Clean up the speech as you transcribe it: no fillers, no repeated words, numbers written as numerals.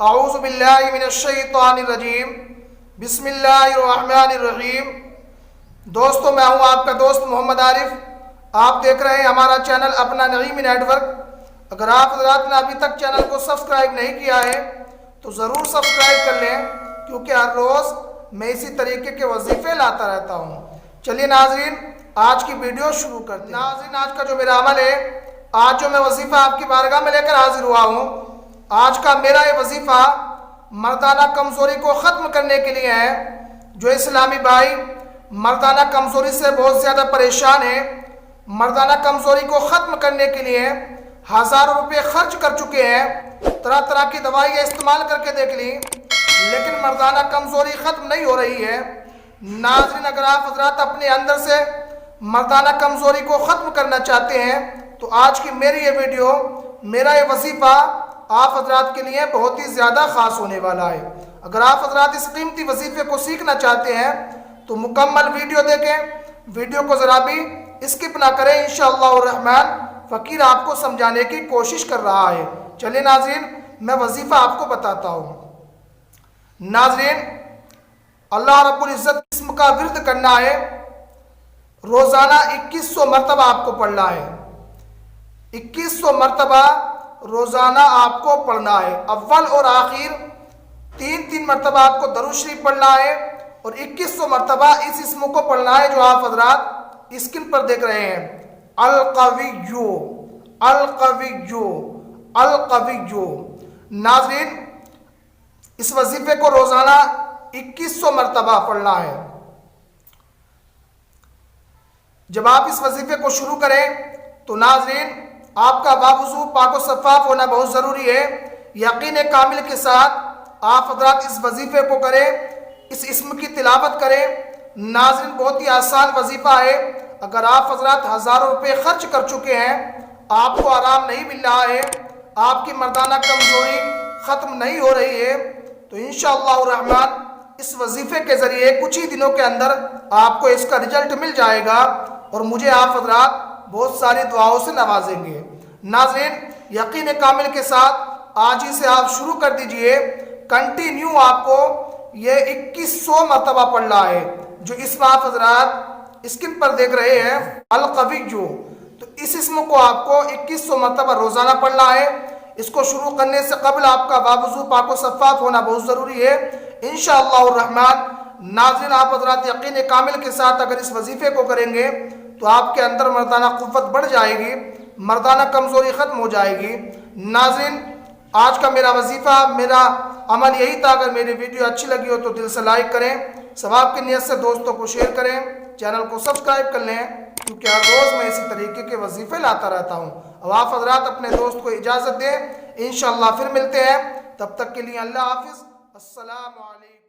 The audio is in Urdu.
اعوذ باللہ من الشیطان الرجیم بسم اللہ الرحمن الرحیم۔ دوستو، میں ہوں آپ کا دوست محمد عارف۔ آپ دیکھ رہے ہیں ہمارا چینل اپنا نعیمی نیٹ ورک۔ اگر آپ حضرات نے ابھی تک چینل کو سبسکرائب نہیں کیا ہے تو ضرور سبسکرائب کر لیں، کیونکہ ہر روز میں اسی طریقے کے وظیفے لاتا رہتا ہوں۔ چلیے ناظرین، آج کی ویڈیو شروع کرتے ہیں۔ ناظرین، آج کا جو میرا عمل ہے، آج جو میں وظیفہ آپ کی بارگاہ میں لے کر حاضر ہوا ہوں، آج کا میرا یہ وظیفہ مردانہ کمزوری کو ختم کرنے کے لیے ہے۔ جو اسلامی بھائی مردانہ کمزوری سے بہت زیادہ پریشان ہیں، مردانہ کمزوری کو ختم کرنے کے لیے ہزاروں روپے خرچ کر چکے ہیں، طرح طرح کی دوائیاں استعمال کر کے دیکھ لی، لیکن مردانہ کمزوری ختم نہیں ہو رہی ہے۔ ناظرین، اگر آپ حضرات اپنے اندر سے مردانہ کمزوری کو ختم کرنا چاہتے ہیں تو آج کی میری یہ ویڈیو، میرا یہ وظیفہ آپ حضرات کے لیے بہت ہی زیادہ خاص ہونے والا ہے۔ اگر آپ حضرات اس قیمتی وظیفے کو سیکھنا چاہتے ہیں تو مکمل ویڈیو دیکھیں، ویڈیو کو ذرا بھی اسکپ نہ کریں۔ انشاءاللہ الرحمن فقیر آپ کو سمجھانے کی کوشش کر رہا ہے۔ چلیے ناظرین، میں وظیفہ آپ کو بتاتا ہوں۔ ناظرین، اللہ رب العزت اسم کا ورد کرنا ہے، روزانہ 2100 مرتبہ آپ کو پڑھنا ہے۔ 2100 مرتبہ روزانہ آپ کو پڑھنا ہے۔ اول اور آخر 3 مرتبہ آپ کو درود شریف پڑھنا ہے، اور 2100 مرتبہ اس اسم کو پڑھنا ہے جو آپ حضرات اسکرین پر دیکھ رہے ہیں، القویو القویو القویو۔ ناظرین، اس وظیفے کو روزانہ 2100 مرتبہ پڑھنا ہے۔ جب آپ اس وظیفے کو شروع کریں تو ناظرین، آپ کا باوضو پاک و شفاف ہونا بہت ضروری ہے۔ یقین کامل کے ساتھ آپ حضرات اس وظیفے کو کریں، اس اسم کی تلاوت کریں۔ ناظرین، بہت ہی آسان وظیفہ ہے۔ اگر آپ حضرات ہزاروں روپے خرچ کر چکے ہیں، آپ کو آرام نہیں مل رہا ہے، آپ کی مردانہ کمزوری ختم نہیں ہو رہی ہے، تو انشاءاللہ الرحمن اس وظیفے کے ذریعے کچھ ہی دنوں کے اندر آپ کو اس کا رزلٹ مل جائے گا، اور مجھے آپ حضرات بہت ساری دعاؤں سے نوازیں گے۔ ناظرین، یقین کامل کے ساتھ آج ہی سے آپ شروع کر دیجئے۔ کنٹینیو آپ کو یہ 2100 مرتبہ پڑھنا ہے، جو اسم آپ حضرات اسکرین پر دیکھ رہے ہیں، القویو۔ تو اس اسم کو آپ کو 2100 مرتبہ روزانہ پڑھنا ہے۔ اس کو شروع کرنے سے قبل آپ کا باوضو پاک و شفاف ہونا بہت ضروری ہے۔ انشاءاللہ الرحمن ناظرین، آپ حضرات یقین کامل کے ساتھ اگر اس وظیفے کو کریں گے تو آپ کے اندر مردانہ قوت بڑھ جائے گی، مردانہ کمزوری ختم ہو جائے گی۔ ناظرین، آج کا میرا وظیفہ، میرا عمل یہی تھا۔ اگر میری ویڈیو اچھی لگی ہو تو دل سے لائک کریں، ثواب کی نیت سے دوستوں کو شیئر کریں، چینل کو سبسکرائب کر لیں، کیونکہ ہر روز میں اسی طریقے کے وظیفے لاتا رہتا ہوں۔ اب آپ حضرات اپنے دوست کو اجازت دیں، انشاءاللہ پھر ملتے ہیں۔ تب تک کے لیے اللہ حافظ، السلام علیکم۔